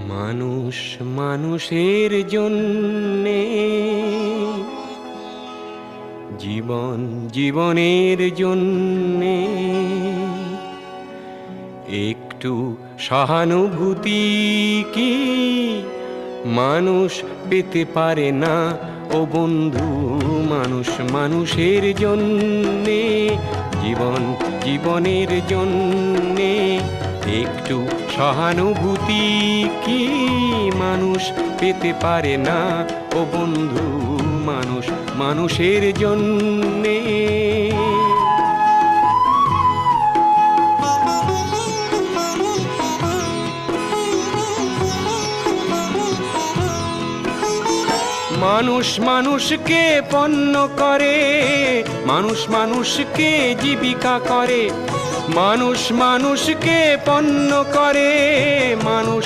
মানুষ মানুষের জন্যে, জীবন জীবনের জন্যে একটু সহানুভূতি কি মানুষ পেতে পারে না ও বন্ধু? মানুষ মানুষের জন্যে, জীবন জীবনের জন্যে একটু সহানুভূতি কি মানুষ পেতে পারে না ও বন্ধু? মানুষ মানুষের জন্যে। মানুষ মানুষকে পণ্য করে, মানুষ মানুষকে জীবিকা করে, মানুষ মানুষকে পণ্য করে, মানুষ